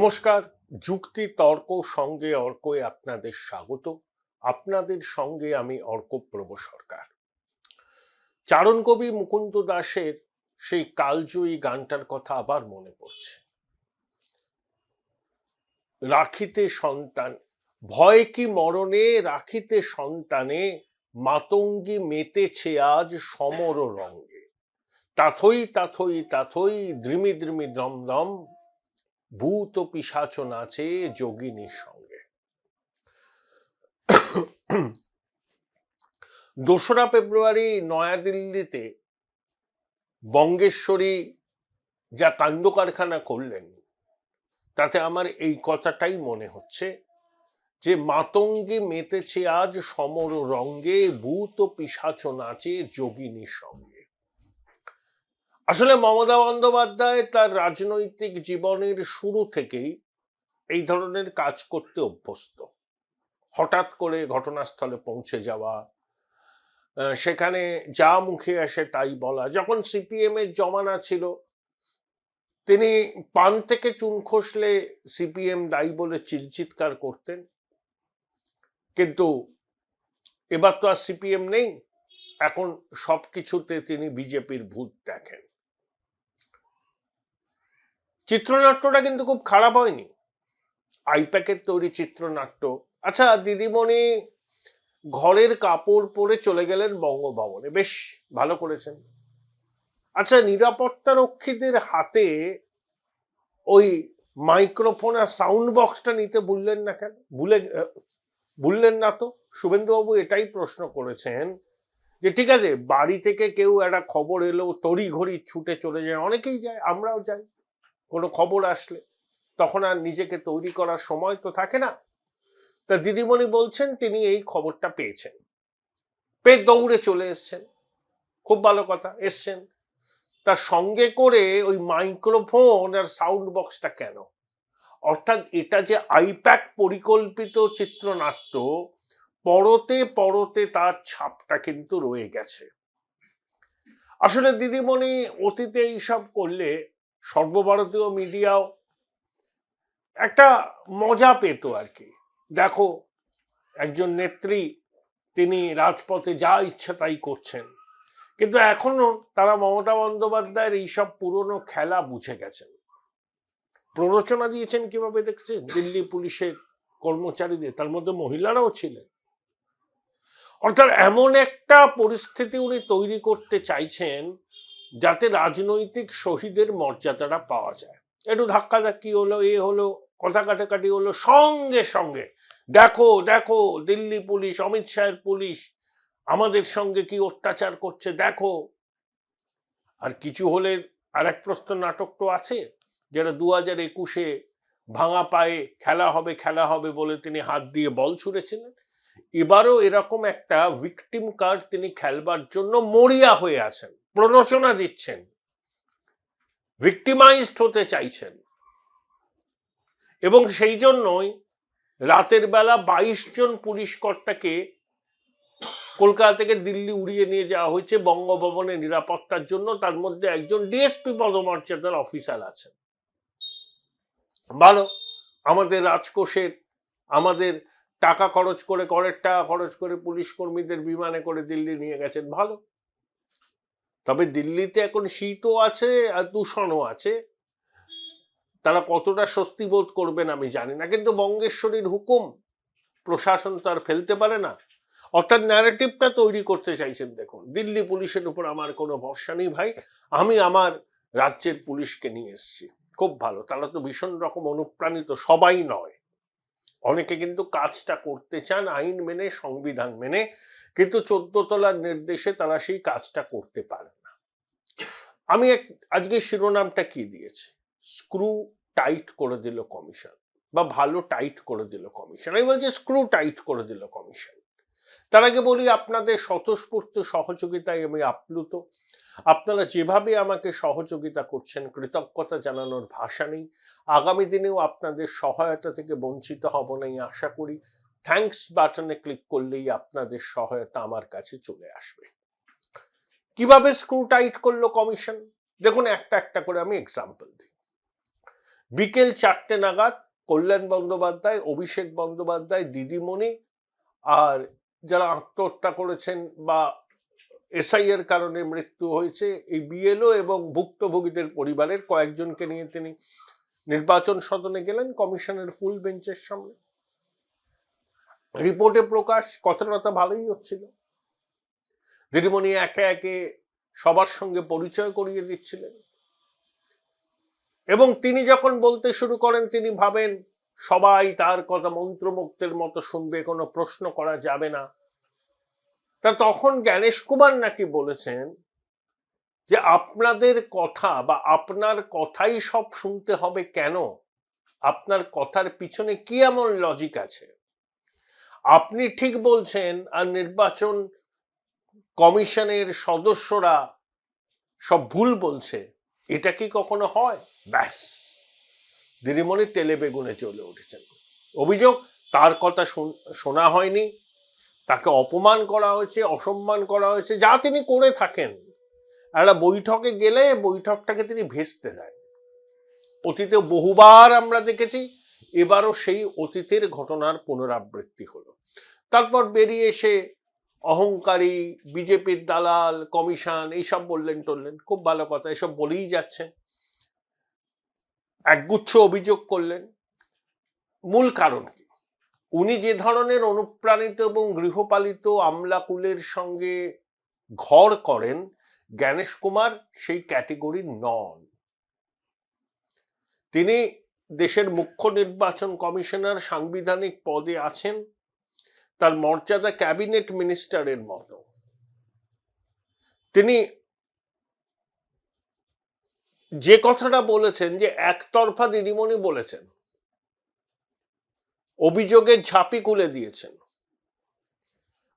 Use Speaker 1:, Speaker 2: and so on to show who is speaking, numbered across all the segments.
Speaker 1: নমস্কার। যুক্তি তর্ক সঙ্গে অর্কয়ে আপনাদের স্বাগত। আপনাদের সঙ্গে আমি অর্কপ্রভ সরকার। চারণ কবি মুকুন্দ দাসের সেই কালজয়ী গানটার কথা আবার মনে পড়ছে। রাখিতে সন্তান ভয় কি মরণে, রাখিতে সন্তানে মাতঙ্গী মেতেছে আজ সমর রঙ্গে। তাথই তাথই তাথই দ্রিমি দ্রিমি দম দম, ভূত পিশাচ নাচে যোগিনীর সঙ্গে। 2রা ফেব্রুয়ারি নয়াদিল্লিতে বঙ্গেশ্বরী যা কাণ্ড কারখানা করলেন, তাতে আমার এই কথাটাই মনে হচ্ছে যে মাতঙ্গী মেতেছে আজ সমর রঙ্গে, ভূত পিশাচ নাচে যোগিনীর সঙ্গে। আসলে মমতা বন্দ্যোপাধ্যায় তার রাজনৈতিক জীবনের শুরু থেকেই এই ধরনের কাজ করতে অভ্যস্ত। হঠাৎ করে ঘটনাস্থলে পৌঁছে যাওয়া, সেখানে যা মুখে আসে তাই বলা। যখন সিপিএম এর জমানা ছিল, তিনি পান থেকে চুন খসলে সিপিএম দায়ী বলে চিৎকার করতেন, কিন্তু এবার তো আর সিপিএম নেই, এখন সবকিছুতে তিনি বিজেপির ভূত দেখেন। চিত্রনাট্যটা কিন্তু খুব খারাপ হয়নি, আইপ্যাকের তৈরি চিত্রনাট্য। আচ্ছা, দিদিমণি ঘরের কাপড় পরে চলে গেলেন বঙ্গভবনে, বেশ ভালো করেছেন। আচ্ছা, নিরাপত্তা রক্ষীদের হাতে ওই মাইক্রোফোন আর সাউন্ড বক্সটা নিতে ভুললেন না কেন? ভুললেন না তো? শুভেন্দুবাবু এটাই প্রশ্ন করেছেন যে ঠিক আছে, বাড়ি থেকে কেউ একটা খবর এলো, তড়ি ঘড়ি ছুটে চলে যায়, অনেকেই যায়, আমরাও যাই। কোনো খবর আসলে তখন আর নিজেকে তৈরি করার সময় তো থাকে না। তা দিদিমণি বলছেন তিনি এই খবরটা পেয়েছেন, পেয়ে দৌড়ে চলে এসছেন। খুব ভালো কথা, এসছেন। তার সঙ্গে করে ওই মাইক্রোফোন আর সাউন্ড বক্সটা কেন? অর্থাৎ এটা যে আইপ্যাক পরিকল্পিত চিত্রনাট্য, পরতে পরতে তার ছাপটা কিন্তু রয়ে গেছে। আসলে দিদিমণি অতীতে এইসব করলে সর্বভারতীয় মিডিয়াও একটা মজা পেত আর কি। দেখো, একজন নেত্রী, তিনি রাজপথে যা ইচ্ছা তাই করছেন। কিন্তু এখনো তারা মমতা বন্দ্যোপাধ্যায়ের এইসব পুরনো খেলা বুঝে গেছেন। প্ররোচনা দিয়েছেন কিভাবে দেখছেন দিল্লি পুলিশের কর্মচারীদের, তার মধ্যে মহিলারাও ছিলেন। অর্থাৎ এমন একটা পরিস্থিতি উনি তৈরি করতে চাইছেন যাতে রাজনৈতিক শহীদের মর্যাদাটা পাওয়া যায়। একটু ধাক্কাধাক্কি হলো, এ হলো, কথা কাটাকাটি হলো, সঙ্গে সঙ্গে দেখো দেখো দিল্লি পুলিশ, অমিত শাহের পুলিশ আমাদের সঙ্গে কি অত্যাচার করছে দেখো। আর কিছু হলে আর এক প্রস্ত নাটক তো আছে, যারা 2021-এ ভাঙা পায়ে খেলা হবে বলে তিনি হাত দিয়ে বল ছুঁড়েছিলেন। এবারও এরকম একটা ভিকটিম কার্ড তিনি খেলবার জন্য মরিয়া হয়ে আছেন, প্ররোচনা দিচ্ছেন, ভিকটিমাইজড হতে চাইছেন। এবং সেই জন্যই রাতের বেলা 22 জন পুলিশ কর্তাকে কলকাতা থেকে দিল্লি উড়িয়ে নিয়ে যাওয়া হয়েছে বঙ্গভবনের নিরাপত্তার জন্য। তার মধ্যে একজন ডিএসপি পদমর্যাদার অফিসার আছেন। ভালো, আমাদের রাজকোষের, আমাদের টাকা খরচ করে, করের টাকা খরচ করে পুলিশ কর্মীদের বিমানে করে দিল্লি নিয়ে গেছেন, ভালো। তবে দিল্লিতে এখন শীতও আছে আর দূষণও আছে, তারা কতটা স্বস্তি বোধ করবেন আমি জানি না। কিন্তু বঙ্গেশ্বরীর হুকুম প্রশাসন তো আর ফেলতে পারে না। অর্থাৎ ন্যারেটিভটা তৈরি করতে চাইছেন, দেখুন দিল্লি পুলিশের উপর আমার কোনো ভরসা নেই ভাই, আমি আমার রাজ্যের পুলিশকে নিয়ে এসেছি। খুব ভালো, তারা তো ভীষণ রকম অনুপ্রাণিত, সবাই নয়, অনেকে কিন্তু কাজটা করতে চান আইন মেনে, সংবিধান মেনে, কিন্তু 14 তলার নির্দেশে তারা সেই কাজটা করতে পারে না। আমি আজকে শিরোনামটা কি দিয়েছি, স্ক্রু টাইট করে দিল কমিশন, বা ভালো টাইট করে দিল কমিশন। আমি বলছি স্ক্রু টাইট করে দিল কমিশন। তার আগে বলি, আপনাদের স্বতঃস্ফূর্ত সহযোগিতায় আমি আপ্লুত। আপনারা যেভাবে আমাকে সহযোগিতা করছেন, কৃতজ্ঞতা জানানোর ভাষা নেই। আগামী দিনেও আপনাদের সহায়তা থেকে বঞ্চিত হব না এই আশা করি। থ্যাঙ্কস বাটনে ক্লিক করলেই আপনাদের সহায়তা আমার কাছে চলে আসবে। কিভাবে স্ক্রু টাইট করলো কমিশন, দেখুন একটা একটা করে আমি এক্সাম্পল দিই। বিকেল 4টে নাগাদ কল্যাণ বন্দ্যোপাধ্যায়, অভিষেক বন্দ্যোপাধ্যায়, দিদিমণি আর যারা আত্মহত্যা করেছেন বা এসআইয়ের কারণে মৃত্যু হয়েছে এই বিএলও এবং ভুক্তভোগীদের পরিবারের কয়েকজনকে নিয়ে তিনি নির্বাচন সদনে গেলেন কমিশনের ফুল বেঞ্চের সামনে। রিপোর্টে প্রকাশ কথাটা ভালোই হচ্ছিল। দিদিমণি একে একে সবার সঙ্গে পরিচয় করিয়ে দিচ্ছিলেন এবং তিনি যখন বলতে শুরু করেন তিনি ভাবেন সবাই তার কথা মন্ত্রমুগ্ধের মতো শুনবে, কোনো প্রশ্ন করা যাবে না। তা তখন জ্ঞানেশ কুমার নাকি বলেছেন যে আপনাদের কথা বা আপনার কথাই সব শুনতে হবে কেন, আপনার কথার পিছনে কি এমন লজিক আছে? আপনি ঠিক বলছেন আর নির্বাচন কমিশনের সদস্যরা সব ভুল বলছে, এটা কি কখনো হয়? ব্যাস, দিদিমণি তেলে বেগুনে চলে উঠেছেন। অভিযোগ তার কথা শোনা হয়নি, তাকে অপমান করা হয়েছে, অসম্মান করা হয়েছে, যা তিনি করে থাকেন। একটা বৈঠকে গেলে বৈঠকটাকে তিনি ভেস্তে দেন। অতীতে বহুবার আমরা দেখেছি, এবারও সেই অতীতের ঘটনার পুনরাবৃত্তি হলো। তারপর বেরিয়ে এসে অহংকারী, বিজেপির দালাল, কমিশন এইসব বললেন টললেন, খুব ভালো কথা, এসব বলেই যাচ্ছেন। একগুচ্ছ অভিযোগ করলেন। মূল কারণ কি? উনি যে ধরনের অনুপ্রাণিত এবং গৃহপালিত আমলাকুলের সঙ্গে ঘর করেন, জ্ঞানেশ কুমার সেই ক্যাটেগরির নন। তিনি দেশের মুখ্য নির্বাচন কমিশনার, সাংবিধানিক পদে আছেন, তার মর্যাদা ক্যাবিনেট মিনিস্টারের মতো। তিনি যে কথাটা বলেছেন যে একতরফা দিদিমণি বলেছেন, অভিযোগের ঝাঁপি খুলে দিয়েছেন,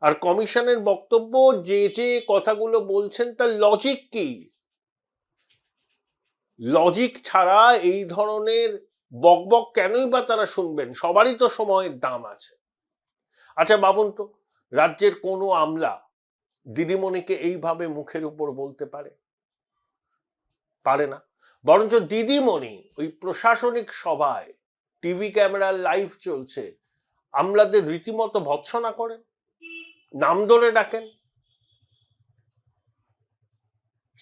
Speaker 1: আর কমিশনের বক্তব্য যে যে কথাগুলো বলছেন তার লজিক কি? লজিক ছাড়া এই ধরনের বকবক কেনই বা তারা শুনবেন? সবারই তো সময়ের দাম আছে। আচ্ছা ভাবুন তো, রাজ্যের কোনো আমলা দিদিমণিকে এইভাবে মুখের উপর বলতে পারে? পারে না। বরঞ্চ দিদিমণি ওই প্রশাসনিক সভায় টিভি ক্যামেরার লাইভ চলছে, আমলাদের রীতিমতো ভৎসনা করেন, নাম ধরে ডাকেন।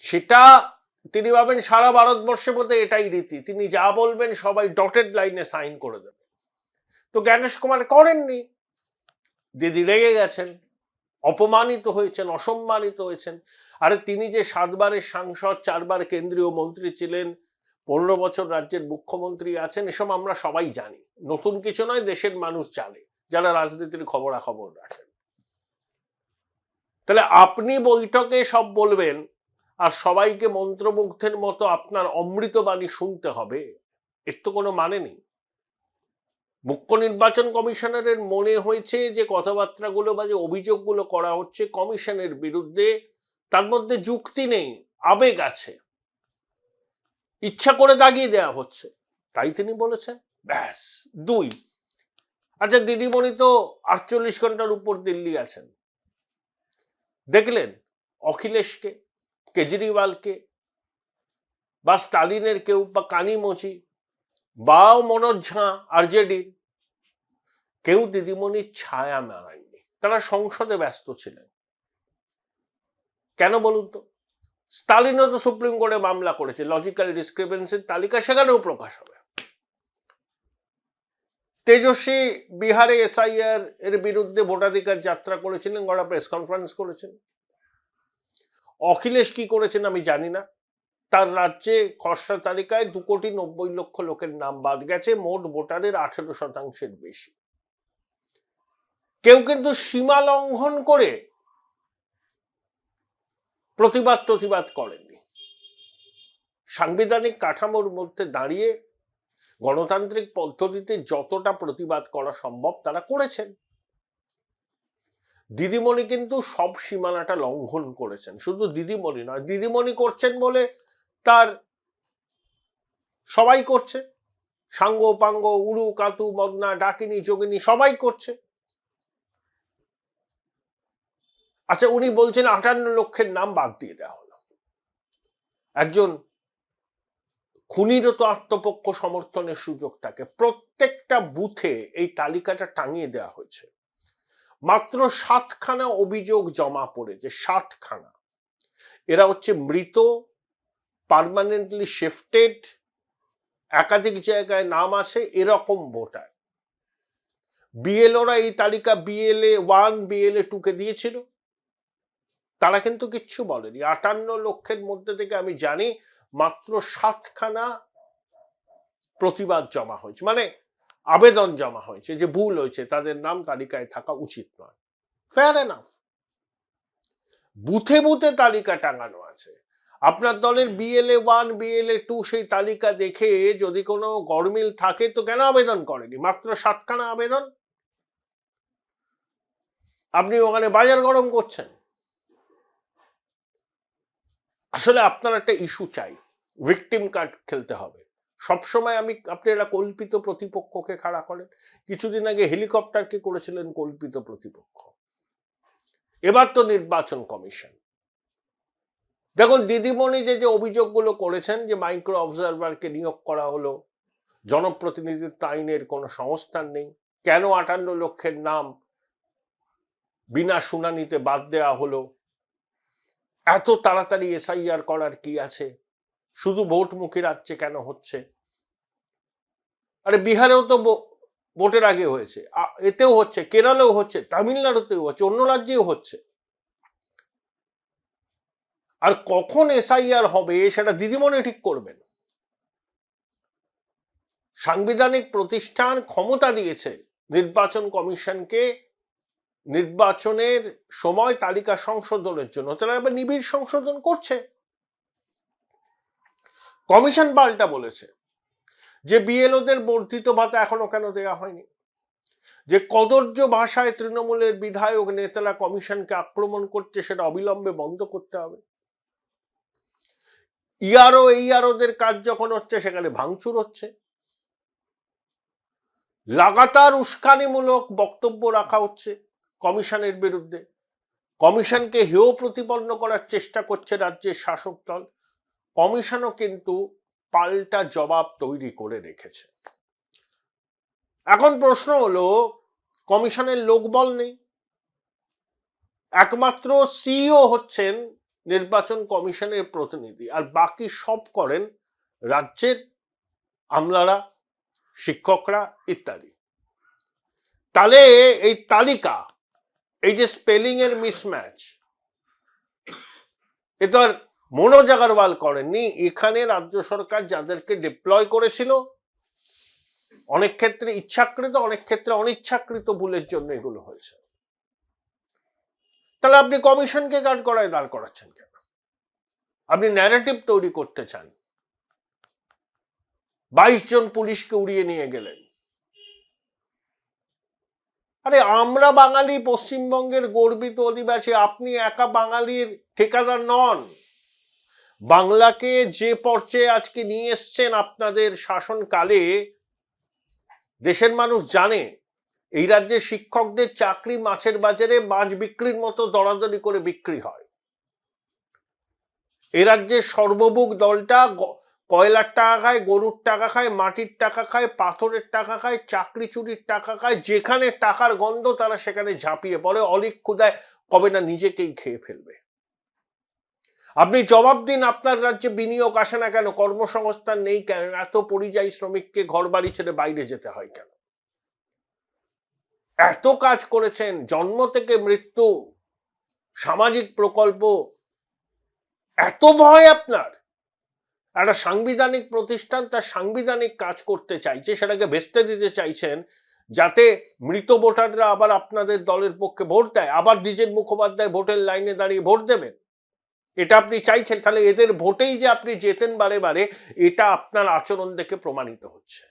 Speaker 1: সেটা তিনি ভাবেন সারা ভারতবর্ষে বোধহয় এটাই রীতি, তিনি যা বলবেন সবাই ডটেড লাইনে সাইন করে দেবে। তো জ্ঞানেশ কুমার করেননি। দিদি রেগে গেছেন, অপমানিত হয়েছেন, অসম্মানিত হয়েছেন। আরে তিনি যে 7 বারের সাংসদ, 4 বার কেন্দ্রীয় মন্ত্রী ছিলেন, 15 বছর রাজ্যের মুখ্যমন্ত্রী আছেন, এসব আমরা সবাই জানি, নতুন কিছু নয়, দেশের মানুষ জানে যারা রাজনীতির খবরাখবর রাখেন। তাহলে আপনি বৈঠকে সব বলবেন আর সবাইকে মন্ত্রমুগ্ধের মতো আপনার অমৃতবাণী শুনতে হবে, এর তো কোনো মানে নেই। মুখ্য নির্বাচন কমিশনারের মনে হয়েছে যে কথাবার্তাগুলো বা যে অভিযোগগুলো করা হচ্ছে কমিশনের বিরুদ্ধে, তার মধ্যে যুক্তি নেই, আবেগ আছে, ইচ্ছা করে দাগিয়ে দেওয়া হচ্ছে, তাই তিনি বলেছেন। ব্যাস। 2, আচ্ছা দিদিমণি তো 48 ঘন্টার উপর দিল্লি আছেন, দেখলেন অখিলেশকে, কেজরিওয়ালকে বা স্টালিনের কেউ বা কানিমোচি বা মনোজ ঝা আরজেডির কেউ দিদিমণির ছায়া মানায়নি, তারা সংসদে ব্যস্ত ছিলেন। কেন বলুন তো? স্টালিনও তো সুপ্রিম কোর্টে মামলা করেছে, লজিক্যাল ডিসক্রিপেন্সির তালিকা সেখানেও প্রকাশ হবে। তেজস্বী বিহারে এসআইআর এর বিরুদ্ধে ভোটাধিকার যাত্রা করেছিলেন, গড়া প্রেস কনফারেন্স করেছেন। অখিলেশ কি করেছেন আমি জানি না, তার রাজ্যে খসড়া তালিকায় 2,90,00,000 লোকের নাম বাদ গেছে, মোট ভোটারের 18% বেশি। কেউ কিন্তু সীমা লঙ্ঘন করে প্রতিবাদ করেননি। সাংবিধানিক কাঠামোর মধ্যে দাঁড়িয়ে গণতান্ত্রিক পদ্ধতিতে যতটা প্রতিবাদ করা সম্ভব তারা করেছেন। দিদিমণি কিন্তু সব সীমানাটা লঙ্ঘন করেছেন। শুধু দিদিমণি নয়, দিদিমণি করছেন বলে তার সবাই করছে, সাঙ্গ পাঙ্গ, উড়ু কাতু মদনা ডাকিনী যোগিনী সবাই করছে। আচ্ছা উনি বলছেন 58 লক্ষের নাম বাদ দিয়ে দেওয়া হলো। একজন খুনিরও তো আত্মপক্ষ সমর্থনের সুযোগ থাকে। প্রত্যেকটা বুথে এই তালিকাটা টাঙিয়ে দেওয়া হয়েছে। মাত্র 7খানা অভিযোগ জমা পড়েছে, 7খানা। এরা হচ্ছে মৃত, পার্মানেন্টলি শিফটেড, একাধিক জায়গায় নাম আছে এরকম ভোটার। বিএলওরা এই তালিকা BLA 1 BLA 2 কে দিয়েছিল, তারা কিন্তু কিচ্ছু বলেনি। 58 লক্ষের মধ্যে থেকে আমি জানি মাত্র 7খানা প্রতিবাদ জমা হয়েছে, মানে আবেদন জমা হয়েছে যে ভুল হয়েছে, তাদের নাম তালিকায় থাকা উচিত নয়। Fair enough. বুথে বুথে তালিকা টাঙানো আছে। আপনার দলের BLA 1 BLA 2 সেই তালিকা দেখে যদি কোনো গরমিল থাকে তো কেন আবেদন করেনি? মাত্র 7খানা আবেদন। আপনি ওখানে বাজার গরম করছেন। আসলে আপনার একটা ইস্যু চাই, ভিকটিম কার্ড খেলতে হবে সবসময়। আপনি একটা কল্পিত প্রতিপক্ষকে খাড়া করেন। কিছুদিন আগে হেলিকপ্টারকে করেছিলেন কল্পিত প্রতিপক্ষ। এবার তো নির্বাচন কমিশন। দেখুন, দিদিমণি যে অভিযোগগুলো করেছেন যে মাইক্রো অবজারভারকে নিয়োগ করা হলো, জনপ্রতিনিধিত্ব আইনের কোনো সংস্থান নেই, কেন 58 লক্ষের নাম বিনা শুনানিতে বাদ দেওয়া হলো, এত তাড়াতাড়ি SIR করার কি আছে, শুধু ভোটমুখী রাজ্যে কেন হচ্ছে? আরে বিহারেও তো ভোটের আগে হয়েছে, এতেও হচ্ছে, কেরলেও হচ্ছে, তামিলনাড়ুতেও হচ্ছে, অন্য রাজ্যেও হচ্ছে। আর কখন SIR হবে সেটা দিদিমণি ঠিক করবেন। সাংবিধানিক প্রতিষ্ঠান ক্ষমতা দিয়েছে নির্বাচন কমিশনকে নির্বাচনের সময় তালিকা সংশোধনের জন্য, তারা এবার নিবিড় সংশোধন করছে। কমিশন পাল্টা বলেছে যে বিএলওদের বর্ধিত ভাতা এখনো কেন দেওয়া হয়নি, যে কদর্য ভাষায় তৃণমূলের বিধায়ক নেতারা কমিশনকে আক্রমণ করছে সেটা অবিলম্বে বন্ধ করতে হবে। EROদের কাজ যখন হচ্ছে সেখানে ভাঙচুর হচ্ছে। লাগাতার উস্কানিমূলক বক্তব্য রাখা হচ্ছে কমিশনের বিরুদ্ধে। কমিশনকে হেয় প্রতিপন্ন করার চেষ্টা করছে রাজ্যের শাসক দল। কমিশনও কিন্তু পাল্টা জবাব তৈরি করে রেখেছে। এখন প্রশ্ন হলো, কমিশনের লোকবল নেই, একমাত্র CEO হচ্ছেন নির্বাচন কমিশনের প্রতিনিধি, আর বাকি সব করেন রাজ্যের আমলারা, শিক্ষকরা ইত্যাদি। তাহলে এই তালিকা, এই যে স্পেলিং এর মিসম্যাচ, এ তো আর মনোজ আগরওয়াল করেননি। এখানে রাজ্য সরকার যাদেরকে ডিপ্লয় করেছিল, অনেক ক্ষেত্রে ইচ্ছাকৃত, অনেক ক্ষেত্রে অনিচ্ছাকৃত ভুলের জন্য এগুলো হয়েছে। তাহলে আপনি কমিশনকে কাঠগড়ায় দাঁড় করাচ্ছেন কেন? আপনি ন্যারেটিভ তৈরি করতে চান, 22 জন পুলিশকে উড়িয়ে নিয়ে গেলেন। আরে আমরা বাঙালি, পশ্চিমবঙ্গের গর্বিত অধিবাসী, আপনি একা বাঙালির ঠিকাদার নন। বাংলাকে যে পর্যায়ে আজকে নিয়ে এসছেন আপনাদের শাসনকালে, দেশের মানুষ জানে এই রাজ্যে শিক্ষকদের চাকরি মাছের বাজারে মাছ বিক্রির মতো দরাদরি করে বিক্রি হয়। এ রাজ্যের সর্বভুক দলটা কয়লার টাকা খায়, গরুর টাকা খায়, মাটির টাকা খায়, পাথরের টাকা খায়, চাকরি চুরির টাকা খায়। যেখানে টাকার গন্ধ তারা সেখানে ঝাঁপিয়ে পড়ে, অলিক ক্ষুধায় কবে না নিজেকেই খেয়ে ফেলবে। আপনি জবাব দিন, আপনার রাজ্যে বিনিয়োগ আসে না কেন, কর্মসংস্থান নেই কেন, এত পরিযায়ী শ্রমিককে ঘর বাড়ি ছেড়ে বাইরে যেতে হয় কেন? এত কাজ করেছেন, জন্ম থেকে মৃত্যু, সামাজিক প্রকল্প, এত ভয় আপনার? একটা সাংবিধানিক প্রতিষ্ঠান তার সাংবিধানিক কাজ করতে চাইছে, সেটাকে ভেস্তে দিতে চাইছেন যাতে মৃত ভোটাররা আবার আপনাদের দলের পক্ষে ভোট দেয়, আবার দ্বিজেন মুখোপাধ্যায় ভোটের লাইনে দাঁড়িয়ে ভোট দেবেন, এটা আপনি চাইছেন। তাহলে এদের ভোটেই যে আপনি জেতেন বারে বারে, এটা আপনার আচরণ দেখে প্রমাণিত হচ্ছে।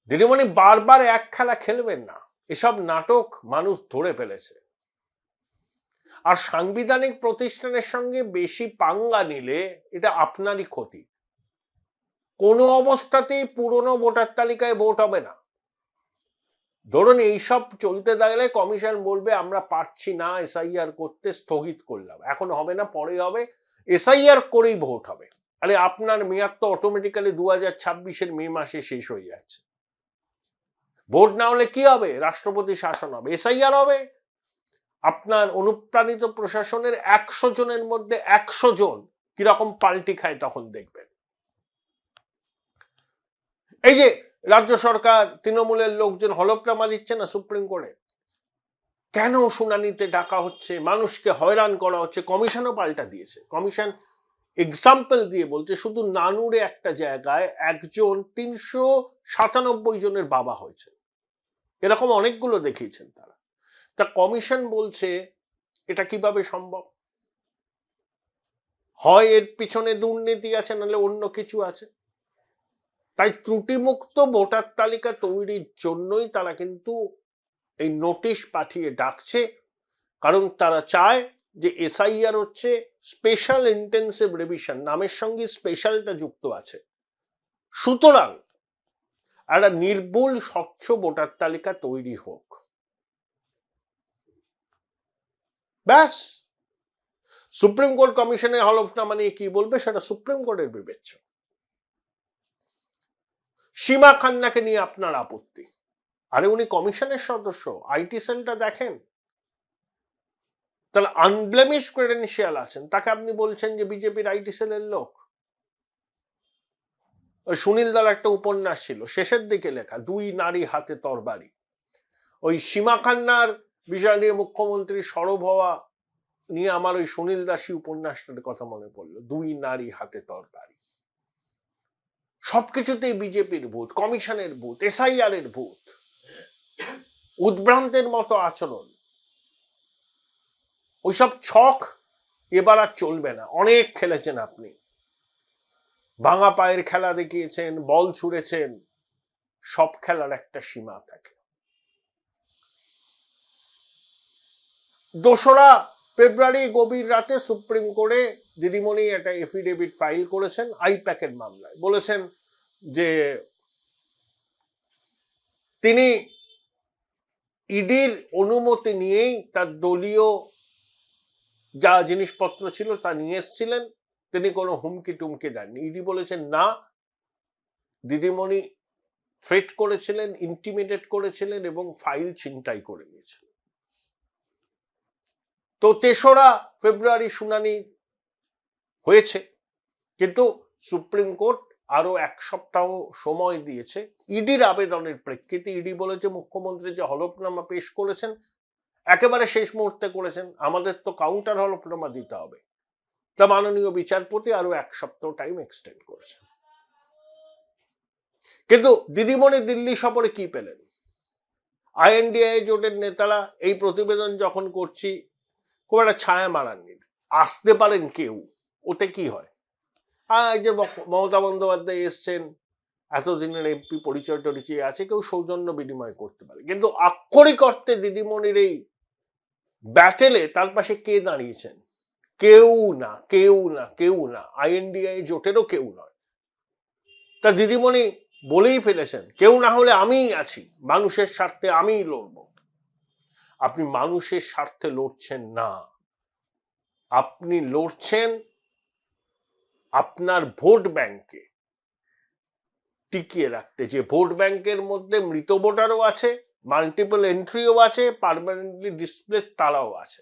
Speaker 1: দিদিমণি, বারবার এক খেলা খেলবেন না, এসব নাটক মানুষ ধরে ফেলেছে। আর সাংবিধানিক প্রতিষ্ঠানের সঙ্গে বেশি পাঙ্গা নিলে এটা আপনারই ক্ষতি। কোনো অবস্থাতেই পুরনো ভোটার তালিকায় ভোট হবে না। ধরুন এইসব চলতে থাকলে কমিশন বলবে আমরা পারছি না SIR করতে, স্থগিত করলাম, এখন হবে না, পরে হবে, SIR করেই ভোট হবে। আরে আপনার মেয়াদ তো অটোমেটিক্যালি 2026-এর মে মাসে শেষ হয়ে যাচ্ছে। ভোট না হলে কি হবে? রাষ্ট্রপতি শাসন হবে, এসআইআর হবে। আপনার অনুপ্রাণিত প্রশাসনের 100 জনের মধ্যে 100 জন কিরকম পাল্টি খায় তখন দেখবেন। এই যে রাজ্য সরকার তৃণমূলের লোকজন হলফনামা দিচ্ছে না সুপ্রিম কোর্টে, কেন শুনানিতে ডাকা হচ্ছে, মানুষকে হয়রান করা হচ্ছে, কমিশনও পাল্টা দিয়েছে। কমিশন এক্সাম্পল দিয়ে বলছে শুধু নানুরে একটা জায়গায় একজন 397 জনের বাবা হয়েছে, এরকম অনেকগুলো দেখিয়েছেন তারা। তা কমিশন বলছে এটা কিভাবে সম্ভব? হয় এর পিছনে দুর্নীতি আছে, নাহলে অন্য কিছু আছে। তাই ত্রুটিমুক্ত ভোটার তালিকা তৈরির জন্যই তারা কিন্তু এই নোটিশ পাঠিয়ে ডাকছে, কারণ তারা চায় যে এসআইআর হচ্ছে স্পেশাল ইন্টেন্সিভ রিভিশন, নামের সঙ্গে স্পেশালটা যুক্ত আছে। সুতরাং একটা নির্ভুল স্বচ্ছ ভোটার তালিকা তৈরি হোক, ব্যাস। সুপ্রিম কোর্ট কমিশনে হলফনামা নিয়ে কি বলবে সেটা সুপ্রিম কোর্টের বিবেচ্য। সীমা খান্নাকে নিয়ে আপনার আপত্তি, আরে উনি কমিশনের সদস্য, আইটি সেলটা দেখেন, তাহলে আনব্লেমিশ ক্রেডেনশিয়াল আছেন, তাকে আপনি বলছেন যে বিজেপির আইটি সেলের লোক। সুনীল দার একটা উপন্যাস ছিল, শেষের দিকে লেখা, 2 নারী হাতে তরবারি। ওই সীমা খান্নার বিষয় নিয়ে মুখ্যমন্ত্রী সরব হওয়া নিয়ে আমার ওই সুনীল দাসী উপন্যাসটার কথা মনে পড়লো, 2 নারী হাতে তরবারি। সবকিছুতেই বিজেপির ভূত, কমিশনের ভূত, এসআইআর এর ভূত, উদ্ভ্রান্তের মতো আচরণ। ওইসব ছক এবার আর চলবে না। অনেক খেলেছেন আপনি, ভাঙা পায়ের খেলা দেখিয়েছেন, বল ছুঁড়েছেন, সব খেলার একটা সীমা থাকে। 2রা ফেব্রুয়ারি গভীর রাতে সুপ্রিম কোর্টে দিদিমণি একটা এফিডেভিট ফাইল করেছেন আইপ্যাকের মামলায়। বলেছেন যে তিনি ইডির অনুমতি নিয়েই তার দলীয় যা জিনিসপত্র ছিল তা নিয়ে এসেছিলেন, তিনি কোনো হুমকি টুমকি দেননি। ইডি বলেছেন না, দিদিমণি থ্রেট করেছিলেন, ইন্টিমিডেট করেছিলেন এবং ফাইল ছিনতাই করে নিয়েছিলেন। তো 3রা ফেব্রুয়ারি শুনানি হয়েছে, কিন্তু সুপ্রিম কোর্ট আরো 1 সপ্তাহ সময় দিয়েছে ইডির আবেদনের প্রেক্ষিতে। ইডি বলেছে মুখ্যমন্ত্রী যে হলফনামা পেশ করেছেন একেবারে শেষ মুহূর্তে করেছেন, আমাদের তো কাউন্টার হলফনামা দিতে হবে। তা মাননীয় বিচারপতি আরো 1 সপ্তাহ টাইম এক্সটেন্ড করেছেন। কিন্তু দিদিমণি দিল্লি সফরে কি পেলেন? আইএনডিআই জোটের নেতারা এই প্রতিবেদন যখন করছি খুব একটা ছায়া মারাননি। আসতে পারেন কেউ, ওতে কি হয়? যে মমতা বন্দ্যোপাধ্যায় এসছেন, এতদিনের এমপি পরিচয় টরিচয় আছে, কেউ সৌজন্য বিনিময় করতে পারে, কিন্তু আক্ষরিক অর্থে দিদিমণির এই ব্যাটেলে তার পাশে কে দাঁড়িয়েছেন? কেউ না, কেউ না, কেউ না, আইএনডিআই জোটেরও কেউ নয়। তা দিদিমণি বলেই ফেলেছেন, কেউ না হলে আমিই আছি, মানুষের স্বার্থে আমিই লড়ব। আপনি মানুষের স্বার্থে লড়ছেন না, আপনি লড়ছেন আপনার ভোট ব্যাংকে টিকিয়ে রাখতে, যে ভোট ব্যাংকের মধ্যে মৃত ভোটারও আছে, মাল্টিপল এন্ট্রিও আছে, পার্মানেন্টলি ডিসপ্লেস তারাও আছে,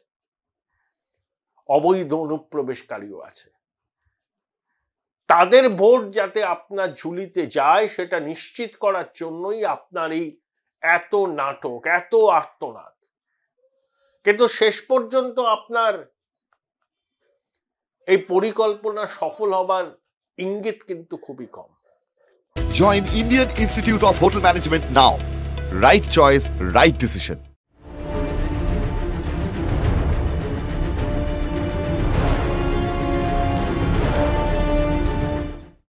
Speaker 1: অবৈধ অনুপ্রবেশকারীও আছে। তাদের ভোট যাতে আপনার ঝুলিতে যায় সেটা নিশ্চিত করার জন্যই আপনার এই এত নাটক, এত আর্তনাদ। কিন্তু শেষ পর্যন্ত আপনার এই পরিকল্পনা সফল হবার ইঙ্গিত কিন্তু খুবই কম।
Speaker 2: Join Indian Institute of Hotel Management now. Right choice, right decision.